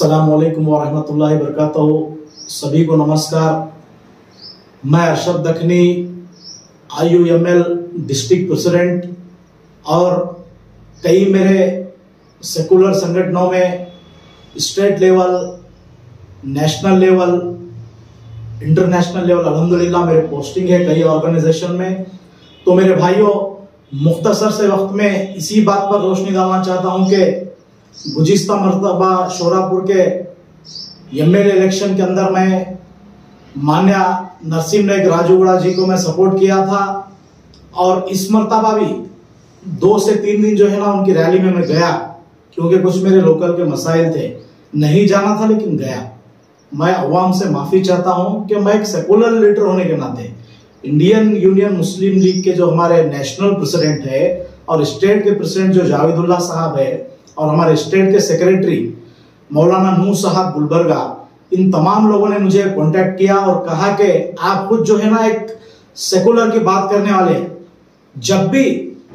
अस्सलामुअलैकुम वरहमतुल्लाहि वबरकातुहू। सभी को नमस्कार। मैं Arshad Dakhni, IUML district president और कई मेरे सेकुलर संगठनों में state level, national level, international level अल्हम्दुलिल्लाह मेरे पोस्टिंग है कई ऑर्गेनाइजेशन में। तो मेरे भाइयों, मुख्तसर से वक्त में इसी बात पर रोशनी डालना चाहता हूं कि गुज़िश्ता मरतबा शोरापुर के MLA इलेक्शन के अंदर मैं मान्य नरसिम नायक राजूगौड़ा जी को मैं सपोर्ट किया था और इस मरतबा भी 2 से 3 दिन जो है ना उनकी रैली में मैं गया, क्योंकि कुछ मेरे लोकल के मसाइल थे, नहीं जाना था लेकिन गया। मैं अवाम से माफ़ी चाहता हूं कि मैं एक सेकुलर लीडर होने के नाते इंडियन यूनियन मुस्लिम लीग के जो हमारे नेशनल प्रेसिडेंट है और स्टेट के प्रेसिडेंट जो जावेदुल्लाह साहब है और हमारे स्टेट के सेक्रेटरी मौलाना नूर साहब गुलबर्गा, इन तमाम लोगों ने मुझे कांटेक्ट किया और कहा कि आप खुद जो है ना एक सेकुलर की बात करने वाले हैं। जब भी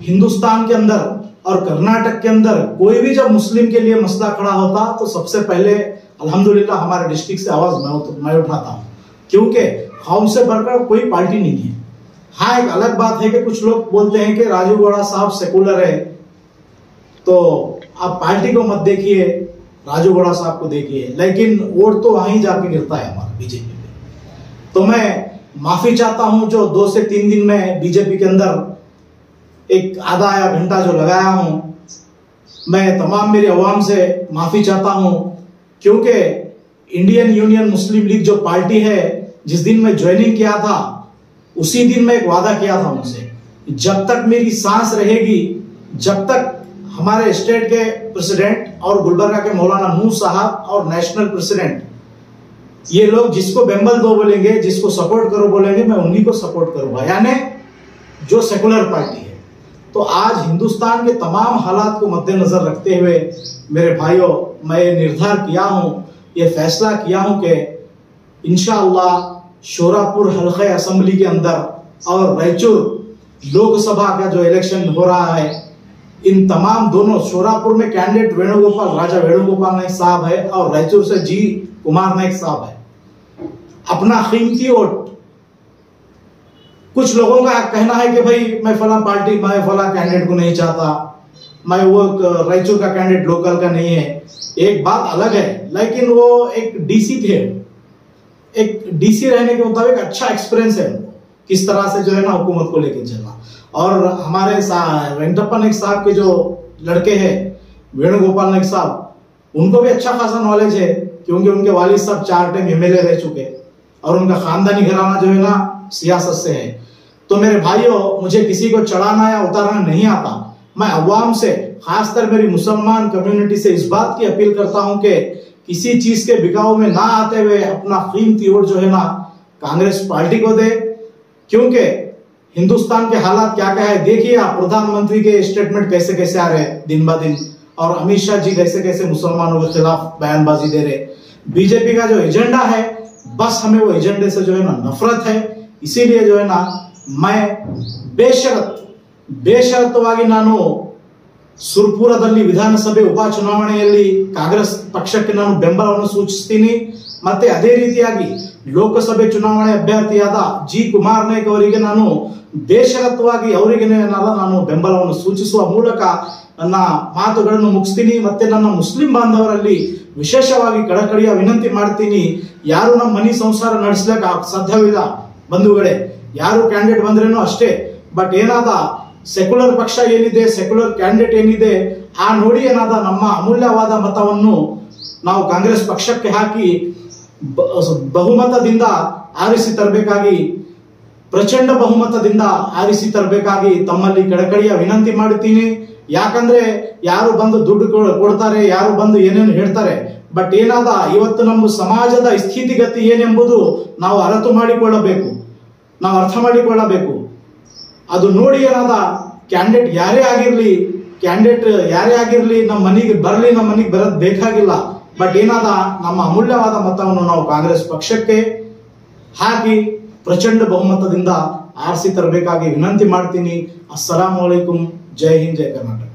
हिंदुस्तान के अंदर और कर्नाटक के अंदर कोई भी जब मुस्लिम के लिए मसला खड़ा होता तो सबसे पहले अल्हम्दुलिल्लाह हमारे डिस्ट्रिक्ट से आवाज मैं उठाता हूँ, क्योंकि हमसे बढ़कर कोई पार्टी नहीं है। हाँ, एक अलग बात है कि कुछ लोग बोलते हैं कि राजूगौड़ा साहब सेकुलर है तो आप पार्टी को मत देखिए, राजूगौड़ा साहब को देखिए, लेकिन वोट तो वहीं जाके गिरता है हमारा बीजेपी में। तो मैं माफी चाहता हूं जो 2 से 3 दिन में बीजेपी के अंदर एक आधा या घंटा जो लगाया हूं, मैं तमाम मेरी अवाम से माफी चाहता हूं, क्योंकि इंडियन यूनियन मुस्लिम लीग जो पार्टी है, जिस दिन मैं ज्वाइनिंग किया था उसी दिन मैं एक वादा किया था उनसे, जब तक मेरी सांस रहेगी, जब तक हमारे स्टेट के प्रेसिडेंट और गुलबर्गा के मौलाना नूर साहब और नेशनल प्रेसिडेंट, ये लोग जिसको बेंबल दो बोलेंगे, जिसको सपोर्ट करो बोलेंगे, मैं उन्हीं को सपोर्ट करूंगा, यानी जो सेकुलर पार्टी है। तो आज हिंदुस्तान के तमाम हालात को मद्देनजर रखते हुए मेरे भाइयों, मैं ये निर्धार किया हूं, ये फैसला किया हूं कि इंशाअल्लाह शोरापुर हल्के असेंबली के अंदर और रायचूर लोकसभा का जो इलेक्शन हो रहा है, इन तमाम दोनों शोरापुर में कैंडिडेट राजा वेणुगोपाल नायक साहब है और रायचूर से जी कुमार नायक साहब है। अपना कीमती वोट, कुछ लोगों का कहना है कि भाई मैं फला पार्टी, मैं फला कैंडिडेट को नहीं चाहता, मैं वो रायचूर का कैंडिडेट लोकल का नहीं है। एक बात अलग है, लेकिन वो एक DC थे, एक DC रहने के मुताबिक अच्छा एक्सपीरियंस है किस तरह से जो है ना हुकूमत को लेकर चलना। और हमारे वेंकटप्पा नायक साहब के जो लड़के हैं वेणुगोपाल नायक साहब, उनको भी अच्छा खासा नॉलेज है, क्योंकि उनके वालिद साहब 4 टाइम MLA रह चुके और उनका खानदानी घराना जो है ना सियासत से है। तो मेरे भाइयों, मुझे किसी को चढ़ाना या उतारना नहीं आता। मैं अवाम से, खासकर मेरी मुसलमान कम्युनिटी से इस बात की अपील करता हूं कि किसी चीज के बिकाऊ में ना आते हुए अपना कीमती वोट जो है ना कांग्रेस पार्टी को दे, क्योंकि हिंदुस्तान के हालात क्या क्या है देखिए आप। प्रधानमंत्री के स्टेटमेंट कैसे कैसे आ रहे हैं दिन ब दिन, और अमित शाह जी कैसे कैसे मुसलमानों के खिलाफ बयानबाजी दे रहे। बीजेपी का जो एजेंडा है, बस हमें वो एजेंडे से जो है ना नफरत है। इसीलिए जो है ना मैं ಬೇಷರತ್ತವಾಗಿ ನಾನು ಸುರ್ಪುರದಲ್ಲಿ ವಿಧಾನಸಭೆ ಉಪಚುನಾವಣೆಯಲ್ಲಿ ಕಾಂಗ್ರೆಸ್ ಪಕ್ಷಕ್ಕೆ ನಾನು ಬೆಂಬಲವನ್ನು ಸೂಚಿಸುತ್ತೀನಿ। ಮತ್ತೆ ಅದೇ ರೀತಿಯಾಗಿ ಲೋಕಸಭೆ ಚುನಾವಣೆ ಅಭ್ಯರ್ಥಿಯಾದ ಜಿ ಕುಮಾರ್ ನಾಯಕ್ ಅವರಿಗೆ ನಾನು ಬೇಷರತ್ತವಾಗಿ ಅವರಿಗೆ ನಾನು ಬೆಂಬಲವನ್ನು ಸೂಚಿಸುವ ಮೂಲಕ ನನ್ನ ಮಾತುಗಳನ್ನು ಮುಗಿಸ್ತೀನಿ। ಮತ್ತೆ ನನ್ನ ಮುಸ್ಲಿಂ ಬಾಂಧವರಲ್ಲಿ ವಿಶೇಷವಾಗಿ ಕಳಕಳಿಯ ವಿನಂತಿ ಮಾಡ್ತೀನಿ, ಯಾರು ನಮ್ಮ ಮನೆ ಸಂಸಾರ ನಡೆಸಲಿಕ್ಕೆ ಸಾಧ್ಯವಿಲ್ಲ ಬಂಧುಗಳೇ, ಯಾರು ಕ್ಯಾಂಡಿಡೇಟ್ ಬಂದ್ರೇನೋ ಅಷ್ಟೇ, ಬಟ್ ಏನಾದ ಸೆಕ್ಯುಲರ್ ಪಕ್ಷ ಏನಿದೆ, ಸೆಕ್ಯುಲರ್ ಕ್ಯಾಂಡಿಡೇಟ್ ಏನಿದೆ, ಆ ನೋಡಿ ಏನಾದ ನಮ್ಮ ಅಮೂಲ್ಯವಾದ ಮತವನ್ನು ನಾವು ಕಾಂಗ್ರೆಸ್ ಪಕ್ಷಕ್ಕೆ ಹಾಕಿ ಬಹುಮತದಿಂದ ಆರಿಸಿ ತರಬೇಕಾಗಿ, ಪ್ರಚಂಡ ಬಹುಮತದಿಂದ ಆರಿಸಿ ತರಬೇಕಾಗಿ ತಮ್ಮಲ್ಲಿ ಕಳಕಳಿಯ ವಿನಂತಿ ಮಾಡುತ್ತೀನಿ। ಯಾಕಂದ್ರೆ ಯಾರು ಬಂದು ದುಡ್ಡು ಕೊಡ್ತಾರೆ, ಯಾರು ಬಂದು ಏನೇನು ಹೇಳ್ತಾರೆ, ಬಟ್ ಏನಾದ ಇವತ್ತು ನಮ್ಮ ಸಮಾಜದ ಸ್ಥಿತಿಗತಿ ಏನೆಂಬುದು ನಾವು ಅರ್ಥ ಮಾಡಿಕೊಳ್ಳಬೇಕು, ಅದು ನೋಡಿ ಏನಾದ ಕ್ಯಾಂಡಿಡೇಟ್ ಯಾರೇ ಆಗಿರ್ಲಿ ನಮ್ಮ ಮನೆಗೆ ಬರೋದು ಬೇಕಾಗಿಲ್ಲ, ಬಟ್ ಏನಾದ ನಮ್ಮ ಅಮೂಲ್ಯವಾದ ಮತವನ್ನು ನಾವು ಕಾಂಗ್ರೆಸ್ ಪಕ್ಷಕ್ಕೆ ಹಾಕಿ ಪ್ರಚಂಡ ಬಹುಮತದಿಂದ ಆರಿಸಿ ತರಬೇಕಾಗಿ ವಿನಂತಿ ಮಾಡ್ತೀನಿ। ಅಸ್ಸಲಾಮು ಅಲೈಕುಂ, ಜೈ ಹಿಂದ್, ಜೈ ಕರ್ನಾಟಕ।